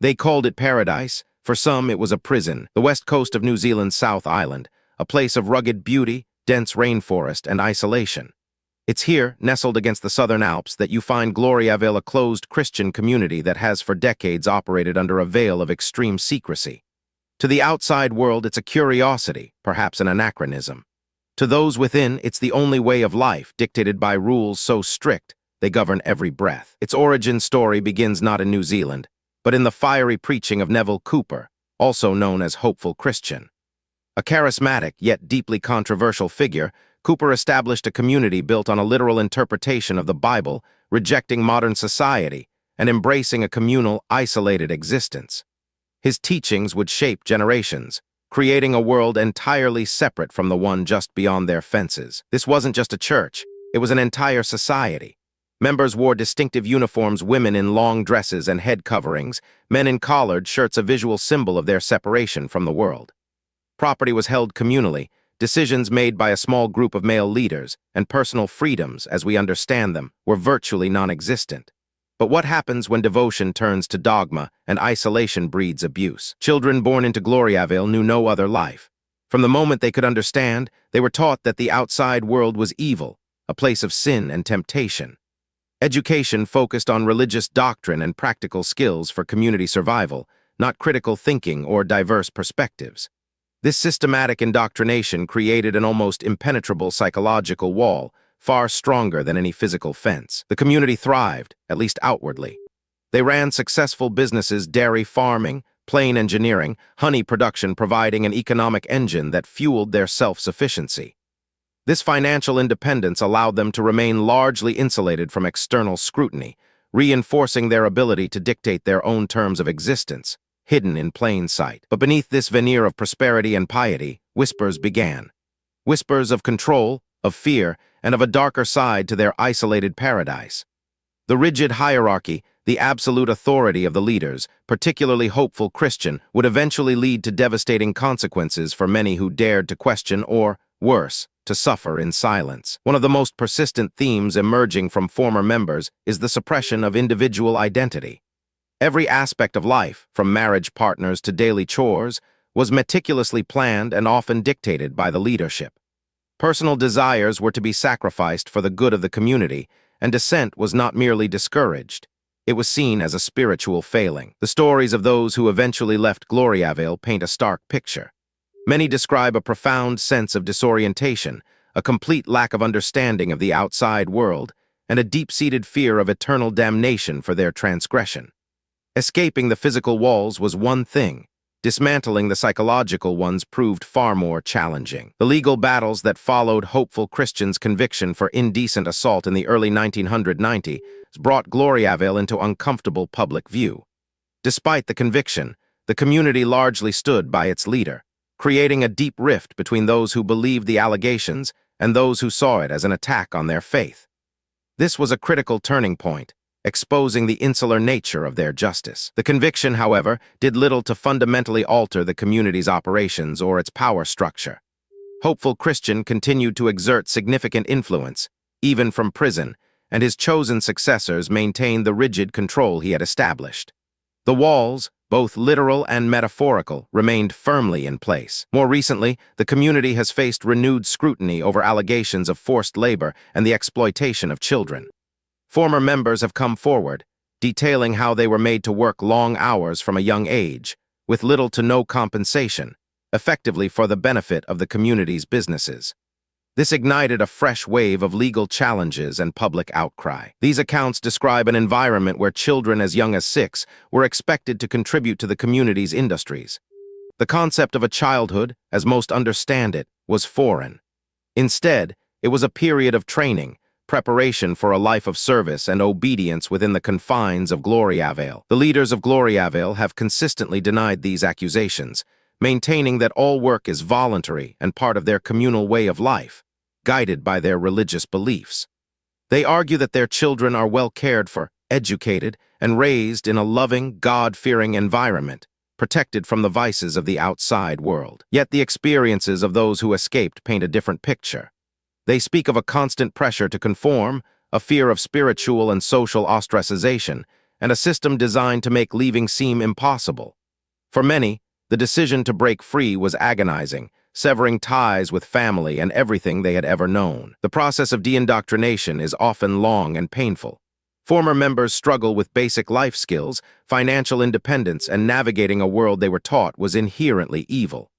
They called it paradise. For some, it was a prison, the west coast of New Zealand's South Island, a place of rugged beauty, dense rainforest, and isolation. It's here, nestled against the Southern Alps, that you find Gloriavale, a closed Christian community that has for decades operated under a veil of extreme secrecy. To the outside world, it's a curiosity, perhaps an anachronism. To those within, it's the only way of life, dictated by rules so strict they govern every breath. Its origin story begins not in New Zealand, but in the fiery preaching of Neville Cooper, also known as Hopeful Christian. A charismatic yet deeply controversial figure, Cooper established a community built on a literal interpretation of the Bible, rejecting modern society and embracing a communal, isolated existence. His teachings would shape generations, creating a world entirely separate from the one just beyond their fences. This wasn't just a church, it was an entire society. Members wore distinctive uniforms, women in long dresses and head coverings, men in collared shirts, a visual symbol of their separation from the world. Property was held communally, decisions made by a small group of male leaders, and personal freedoms, as we understand them, were virtually non-existent. But what happens when devotion turns to dogma and isolation breeds abuse? Children born into Gloriavale knew no other life. From the moment they could understand, they were taught that the outside world was evil, a place of sin and temptation. Education focused on religious doctrine and practical skills for community survival, not critical thinking or diverse perspectives. This systematic indoctrination created an almost impenetrable psychological wall, far stronger than any physical fence. The community thrived, at least outwardly. They ran successful businesses, dairy farming, plane engineering, honey production, providing an economic engine that fueled their self-sufficiency. This financial independence allowed them to remain largely insulated from external scrutiny, reinforcing their ability to dictate their own terms of existence, hidden in plain sight. But beneath this veneer of prosperity and piety, whispers began. Whispers of control, of fear, and of a darker side to their isolated paradise. The rigid hierarchy, the absolute authority of the leaders, particularly Hopeful Christian, would eventually lead to devastating consequences for many who dared to question or, worse, to suffer in silence. One of the most persistent themes emerging from former members is the suppression of individual identity. Every aspect of life, from marriage partners to daily chores, was meticulously planned and often dictated by the leadership. Personal desires were to be sacrificed for the good of the community, and dissent was not merely discouraged. It was seen as a spiritual failing. The stories of those who eventually left Gloriavale paint a stark picture. Many describe a profound sense of disorientation, a complete lack of understanding of the outside world, and a deep-seated fear of eternal damnation for their transgression. Escaping the physical walls was one thing. Dismantling the psychological ones proved far more challenging. The legal battles that followed Hopeful Christian's conviction for indecent assault in the early 1990s brought Gloriavale into uncomfortable public view. Despite the conviction, the community largely stood by its leader, creating a deep rift between those who believed the allegations and those who saw it as an attack on their faith. This was a critical turning point, exposing the insular nature of their justice. The conviction, however, did little to fundamentally alter the community's operations or its power structure. Hopeful Christian continued to exert significant influence, even from prison, and his chosen successors maintained the rigid control he had established. The walls, both literal and metaphorical, remained firmly in place. More recently, the community has faced renewed scrutiny over allegations of forced labor and the exploitation of children. Former members have come forward, detailing how they were made to work long hours from a young age, with little to no compensation, effectively for the benefit of the community's businesses. This ignited a fresh wave of legal challenges and public outcry. These accounts describe an environment where children as young as 6 were expected to contribute to the community's industries. The concept of a childhood, as most understand it, was foreign. Instead, it was a period of training, preparation for a life of service and obedience within the confines of Gloriavale. The leaders of Gloriavale have consistently denied these accusations, maintaining that all work is voluntary and part of their communal way of life, guided by their religious beliefs. They argue that their children are well cared for, educated, and raised in a loving, God-fearing environment, protected from the vices of the outside world. Yet the experiences of those who escaped paint a different picture. They speak of a constant pressure to conform, a fear of spiritual and social ostracization, and a system designed to make leaving seem impossible. For many, the decision to break free was agonizing, severing ties with family and everything they had ever known. The process of de-indoctrination is often long and painful. Former members struggle with basic life skills, financial independence, and navigating a world they were taught was inherently evil.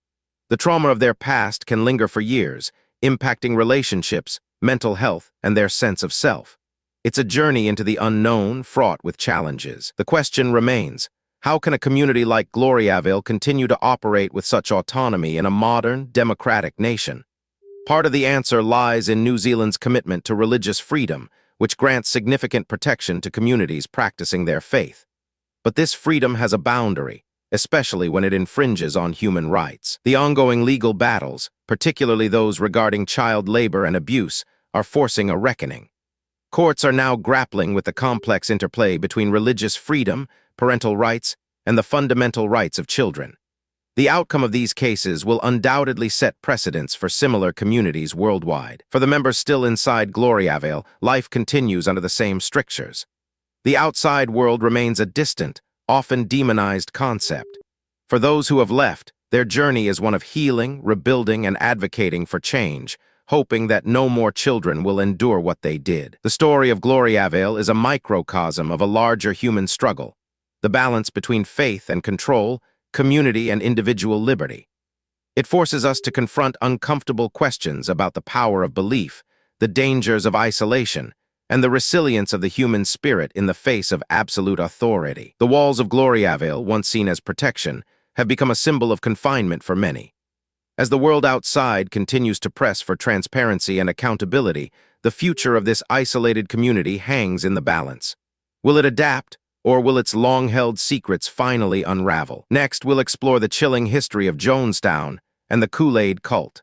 The trauma of their past can linger for years, impacting relationships, mental health, and their sense of self. It's a journey into the unknown, fraught with challenges. The question remains, how can a community like Gloriavale continue to operate with such autonomy in a modern, democratic nation? Part of the answer lies in New Zealand's commitment to religious freedom, which grants significant protection to communities practicing their faith. But this freedom has a boundary, especially when it infringes on human rights. The ongoing legal battles, particularly those regarding child labor and abuse, are forcing a reckoning. Courts are now grappling with the complex interplay between religious freedom, parental rights, and the fundamental rights of children. The outcome of these cases will undoubtedly set precedents for similar communities worldwide. For the members still inside Gloriavale, life continues under the same strictures. The outside world remains a distant, often demonized concept. For those who have left, their journey is one of healing, rebuilding, and advocating for change, hoping that no more children will endure what they did. The story of Gloriavale is a microcosm of a larger human struggle, the balance between faith and control, community and individual liberty. It forces us to confront uncomfortable questions about the power of belief, the dangers of isolation, and the resilience of the human spirit in the face of absolute authority. The walls of Gloriavale, once seen as protection, have become a symbol of confinement for many. As the world outside continues to press for transparency and accountability, the future of this isolated community hangs in the balance. Will it adapt, or will its long-held secrets finally unravel? Next, we'll explore the chilling history of Jonestown and the Kool-Aid cult.